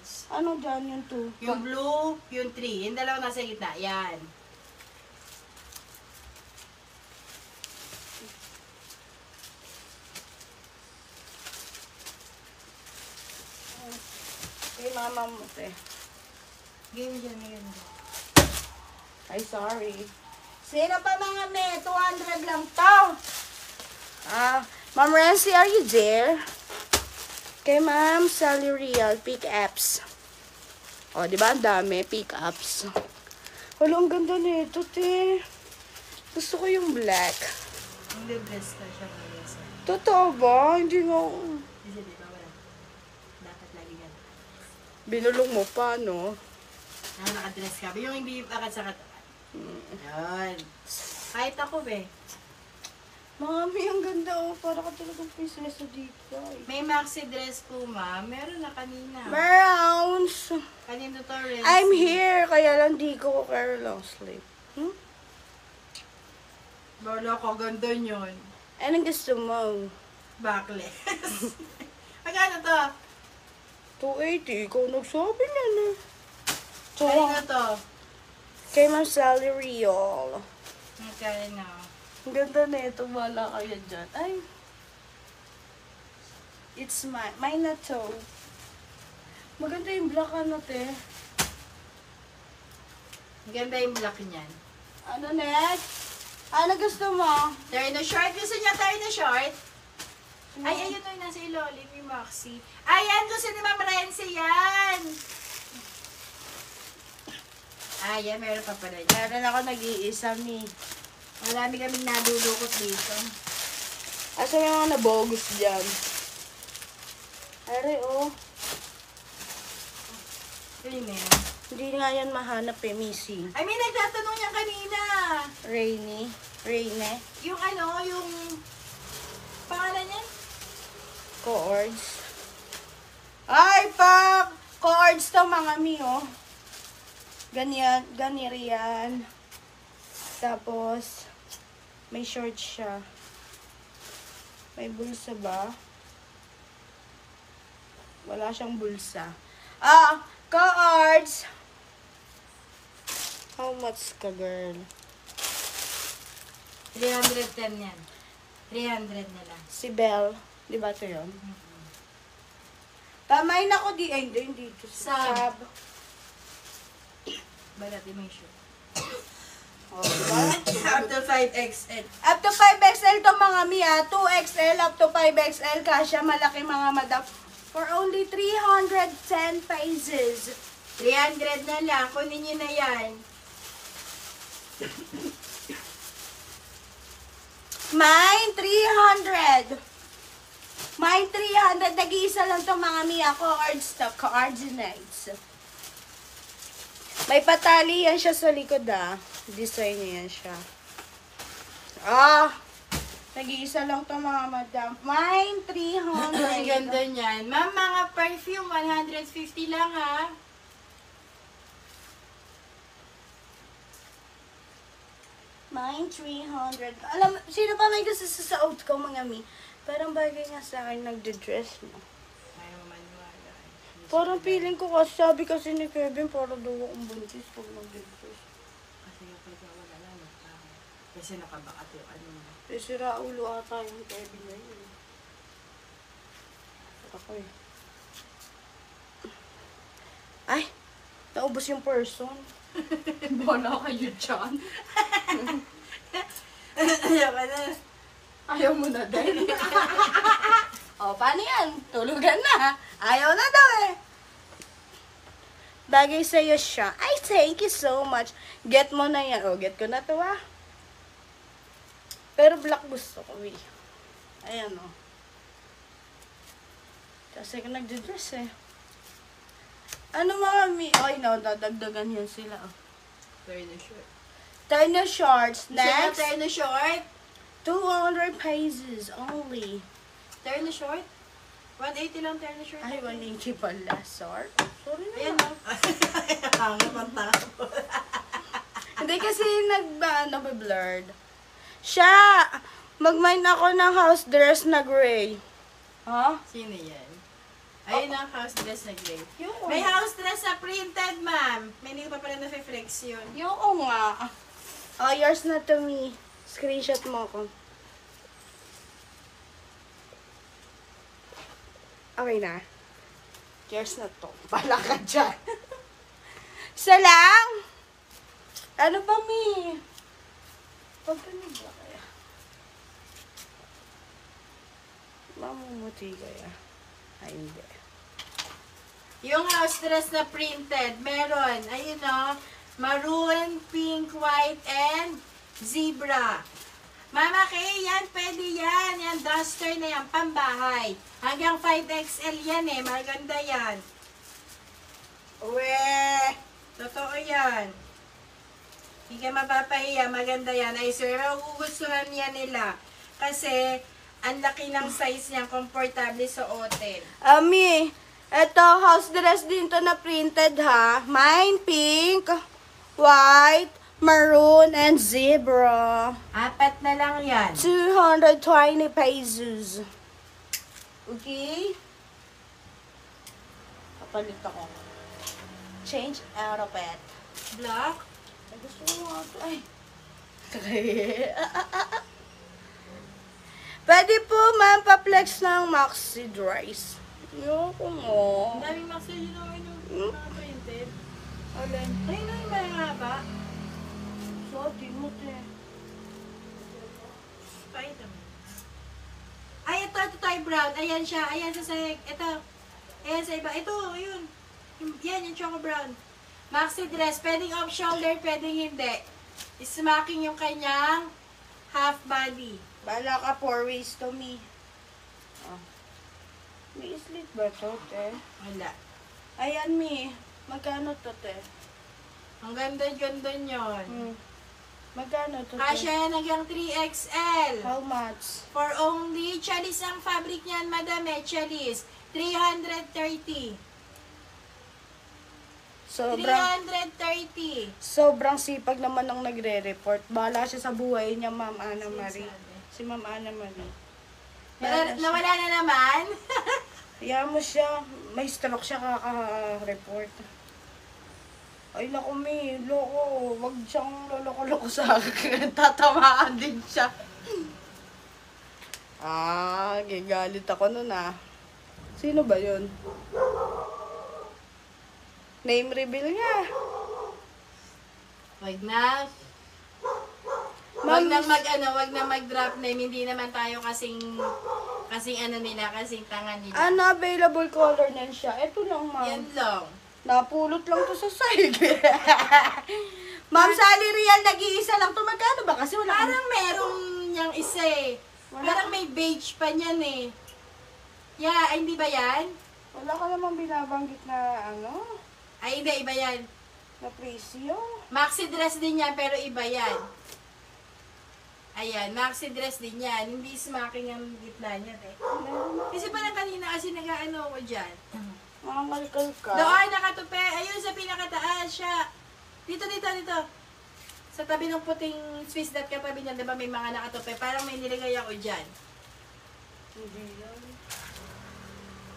dress. Ano dyan yung 2? Yung blue, yung 3. Yung dalawa nasa gitna. Yan. Kay mama mo, te. Game dyan, may ganda. Ay, sorry. Sino pa mga me? 200 lang to. Ma'am Rency, are you there? Kay Ma'am Sally Real, pick apps. O, di ba? Ang dami, pick ups. Wala, ang ganda nito, te. Gusto ko yung black. Ang dress na siya. Totoo ba? Hindi nga. Kasi di ba wala? Dapat lagi yan. Binulong mo pa, no? Nakadress ka. Yung hindi akad sa katawan. Yan. Kahit ako, be. Mami, ang ganda, oh. Para ka talagang prinsesa dito. May maxi dress po, ma'am. Meron na kanina. Browns. Kanina to, Renzi. I'm here, kaya lang di ko care long sleep. Bolo ko, ganda yun. Anong gusto mo? Backless. Magkano to? 280, ikaw nagsabi niyan eh. So, Kanina to? kay Ma'am Sally Real. Magkano? Ang ganda na ito, wala kayo dyan. Ay. It's mine. Mine na to. Maganda yung black ano, te. Maganda yung black niyan. Ano next? Ano gusto mo? Terno short. Gusto niya terno short? Ay, ayun o, nasa ilalim yung maxi. Ayan, gusto ni Ma'am Renzi yan. Ayan, meron pa pala yan. Meron ako nag-iisa, mi. Marami kaming nadulukot dito. Asa may mga nabogus dyan? Are, oh. Ayun na yan. Hindi nga yan mahanap eh, Missy. Ay, may nagtatanong yan kanina. Rainy. Rainy. Yung ano, yung pangalan niyan? Chords. Ay, pak! Chords to mga mi, oh. Ganyan, ganyan. Tapos, may short siya. May bulsa ba? Wala siyang bulsa. Chords! How much ka, girl? 310 yan. 300 na lang. Si Belle. Di ba ito yun? Tamayin ako di. Ay, hindi dito. Sab. Balat yung may shoe. Oh, diba? Up to 5XL. Up to 5XL to mga Mia. 2XL up to 5XL. Kasya malaki mga madam. For only 310 pesos. 300 na lang. Kunin nyo na yan. Mine 300. Mine 300. Nag-iisa lang to mga Mia. Chords to. Coordinates. May patali yan siya sa likod Design niya yan siya. Nag-iisa lang to mga madam. Mine 300. Ang ganda niyan. Ma'am, mga perfume, 150 lang ha. Mine 300. Alam, sino pa may gusto sa suot ko mga mi? Parang bagay nga sa akin nagde-dress mo. Ayaw mo maniwala. Parang feeling ko kasi, sabi kasi ni Kevin, para daw akong buntis pag nagde-dress. Kasi kapag wala lang. Kasi nakabakat yung ano mo. Eh, sira ulo ata yung Kevin na yun. Ako eh. Ay! Naubos yung person. Bola kayo dyan. Ayaw ka na. Ayaw mo na din. O, paano yan? Tulugan na. Ayaw na daw eh. Bagay sa'yo siya. Ay, thank you so much. Get mo na yan. O, get ko na to Pero black gusto ko eh. Ayan o. Kasi kung nagde-dress eh. Ano mga ay no, dadagdagan yan sila. Terno short. Terno shorts. Next. Next. Terno short. 200 pesos only. Terno short. 180 lang terno short. Ay, 180 pala. Sorry Ayan naman. o. Hangat ang tako. Hindi kasi blurred. Siya! Mag-mind ako ng house dress na gray. Ha? Sino yan? Ayun ang house dress na gray. Yung May house dress na printed, ma'am. May hindi ko pa pala na-flex yun. Yung nga. Oh, yours na to me. Screenshot mo ko. Okay na. Yours na to. Bala ka dyan. Isa lang? Ano ba, mi? Pagkano ba kaya? Mamumuti kaya? Ay, hindi. Yung house dress na printed, meron, ayun o, maroon, pink, white, and zebra. Mama Kay, yan, pwede yan. Yan, duster na yan, pambahay. Hanggang 5XL yan eh, maganda yan. Uwe, totoo yan. Hindi ka mapapahiya, maganda yan. Ay, sir, magugustuhan yan nila. Kasi, ang laki ng size niya, komportable sa hotel. Ami, eto, house dress din to na printed ha. Mine, pink, white, maroon, and zebra. 4 na lang yan. 220 pesos. Okay? Kapalit ako. Change out of it. Black? Ay, gusto mo nga ito. Ay. Pwede po, ma'am, pa-flex ng maxi dress. Yoko mo. Ang daming message yung mga printed. Alin? Ayun na yung mga haba. Sorry mo, te. Spider-Man. Ay, ito tayo brown. Ayan siya. Ayan sa sahig. Ito. Ayan sa iba. Ito, ayun. Yan, yung choco brown. Maxi dress. Pwedeng off shoulder, pwedeng hindi. Smacking yung kanyang half body. Bala ka 4 ways to me. Oh. May slit ba to, te? Wala. Ayan, mi. Magkano to, te? Ang ganda-ganda nyon. Magkano to, te? Kasya yan hanggang 3XL. How much? For only, chalis ang fabric niyan, madame, chalis. 330. Sobrang sipag naman ng nagre-report. Bahala siya sa buhay niya, Ma'am Ana Marie. Si Ma'am Ana Marie. Nawala na naman? Kaya mo siya, may stroke siya kaka-report. Ay, naku, mi, loko. Wag siyang loloko-loko sa akin. Tatamaan din siya. Gigalit ako nun ah. Sino ba yun? Name reveal nga. Wag na. Wag na mag-drop name. Hindi naman tayo kasing tanga nila. Ano, available color niyan siya? Ito lang, ma'am. Yan lang. Napulot lang to sa side. Ma'am, Sally Real, nag-iisa lang to. Magkano ba? Kasi wala Parang merong niyang isa eh. Parang may beige pa niyan eh. Yeah, ay, hindi ba yan? Wala ka namang binabanggit na ano, Ay, hindi, iba yan. na presyo. Maxi dress din yan, pero iba yan. Ayan, maxi dress din yan. Hindi smacking ang gitna niya eh. Kasi parang kanina kasi nag-ano ko dyan. Mga kalkal ka. Doon, nakatupe. Ayun, sa pinakataas siya. Dito. Sa tabi ng puting Swiss dot katabi niya, diba may mga nakatupe. Parang may nilagay ako dyan. Hindi yan.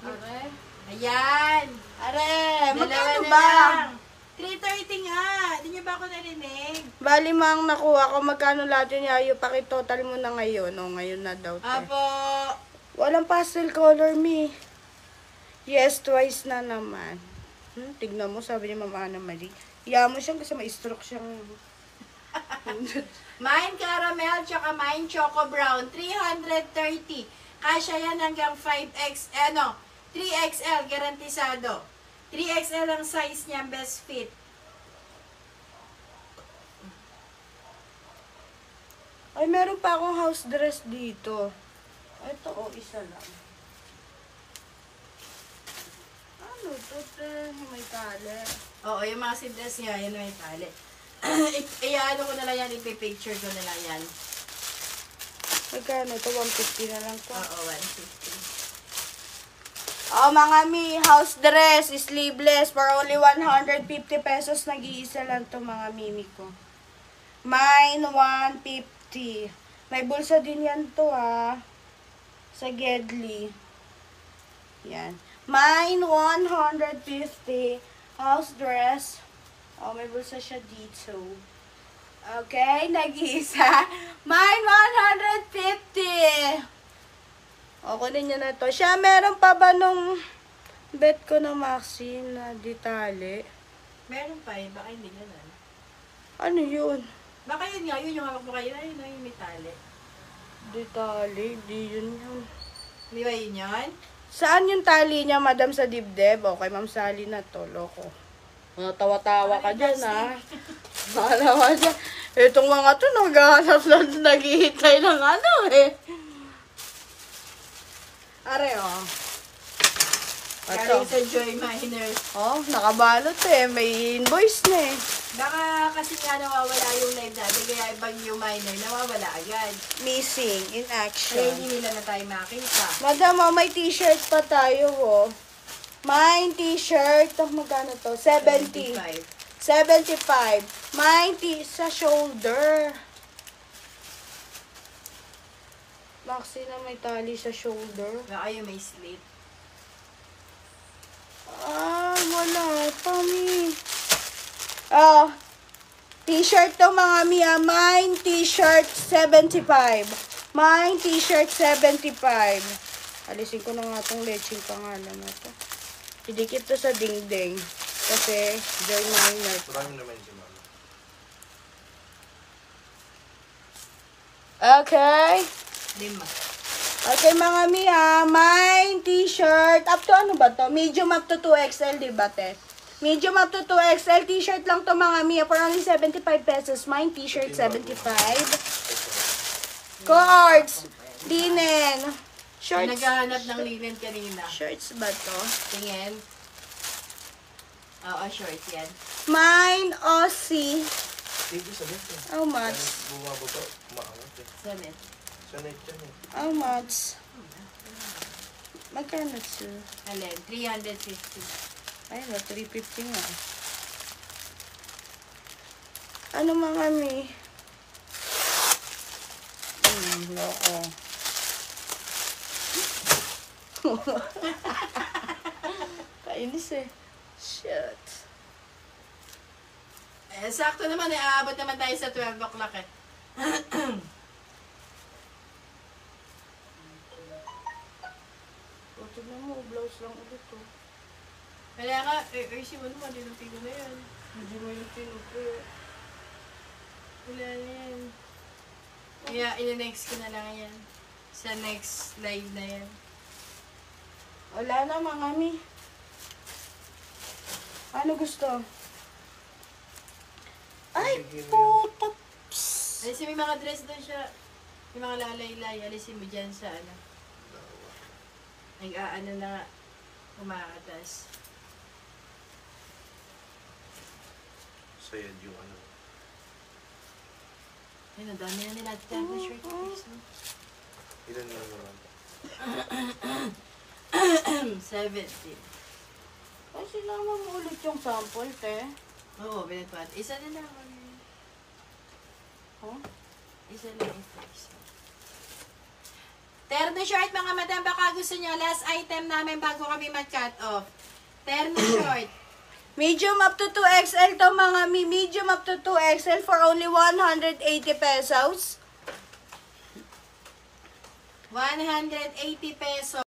Okay. Ayan. Are, Dalawa magkano na ba? lang. 330 nga. Hindi niyo ba ako narinig? Bali, mang nakuha ko magkano lahat yun. Yayo, pakitotal mo na ngayon. O, ngayon na daw. Te. Apo. Walang pastel color, me. Yes, twice na naman. Tignan mo, sabi ni Mama Ana Marie. Iya mo siyang kasi may stroke siyang... Mine caramel, tsaka mine choco brown. 330. Kasya yan hanggang 3XL, garantisado. 3XL ang size niya, best fit. Ay, meron pa akong house dress dito. Ito, isa lang. Ano to, te? May tali. Oo, yung mga dress niya, yan may tali. Ano ko na lang yan, ipipicture ko na lang yan. Magkano to? 150 na lang to. Oo, 150. Oh, mga mi, house dress, sleeveless, for only 150 pesos, nag-iisa lang to mga mimi ko. Mine, 150. May bulsa din yan to, ah. Sa Gedli. Yan. Mine, 150. House dress. Oh, may bulsa siya dito. Okay, nag-iisa. Mine, 150. O, kunin niya na to. Siya, meron pa ba nung bet ko na maxi na ditali? Meron pa eh, baka hindi ganun. Ano yun? Baka yun nga, yun yung hawak mo kayo, ayun yung may tali. Ditali, di yun yun. Di ba yun yun? Saan yung tali niya, madam, sa dibdib? Okay, Ma'am Sally na to, loko. Tawa-tawa ka dyan, ha? Alam dyan. Itong mga to, naghahanap lang, naghihintay ng ano, eh. Are, oh. Galing sa Joy Minor. Oh, nakabalot eh. May invoice na eh. Baka kasi nga nawawala yung live natin, kaya ibang yung minor, nawawala agad. Missing in Kaya action. hindi nila na tayo makita. Madam, oh, may t-shirt pa tayo, oh. Mine t-shirt. Oh, magkano to? 70. 75. Mine sa shoulder. Maxi na may tali sa shoulder. Baka yung may slit. Ah, wala pa, mi. Oh, t-shirt to mga Mia. Mine t-shirt 75. Mine t-shirt 75. Alisin ko na nga itong leching pangalan na to. Idikit to sa dingding. Kasi, Joy Minor. Maraming naman si Mama. Okay. 5. Okay, mga Mia. Mine t-shirt. Up to ano ba to? Medium up to 2XL, diba, te? Medium up to 2XL t-shirt lang to mga Mia for only 75 pesos. Mine t-shirt 75. Cords. Linen. Shorts. Naghahanap ng linen kanina. Shorts ba to? Tingin. Oo, short yan. Mine Aussie. Hindi sa net eh. How much? Bumababa, umaangat eh. Summit. Sanay dyan eh. How much? Magkano sir? Alin? 350. Ay, no, 350 nga. Ano mga Mi? Loko. Kainis eh. Shit. Eh, sakto naman eh. Aabot naman tayo sa 12 o'clock eh. O, tignan mo, blouse lang ulit oh. Kaya nga, si mo naman, dinutin ko na yan. Hindi mo yung tinutuyo. Wala na yan. Kaya, ina-next ko na lang yan. Sa next live na yan. Wala na mga Mi. Ano gusto? Ay, puta. Psst. Alisin mo yung mga dress doon siya. Yung mga lalaylay. Alisin mo dyan sa ano. Nag-aano na nga. Kumakatas. Sayad yung ano. Ayun, ang dami na nila na shirt. Please, no? Ilan na naman? 70. Ay, sinama mo ulit yung sample, te. Oo, binatwat. Isa na lang. Huh? Isa lang ito. Isa. Terno short, mga madam, baka gusto nyo. Last item namin bago kami mag-cut off. Terno short. Medium up to 2XL to mga Mi. Medium up to 2XL for only 180 pesos. 180 pesos.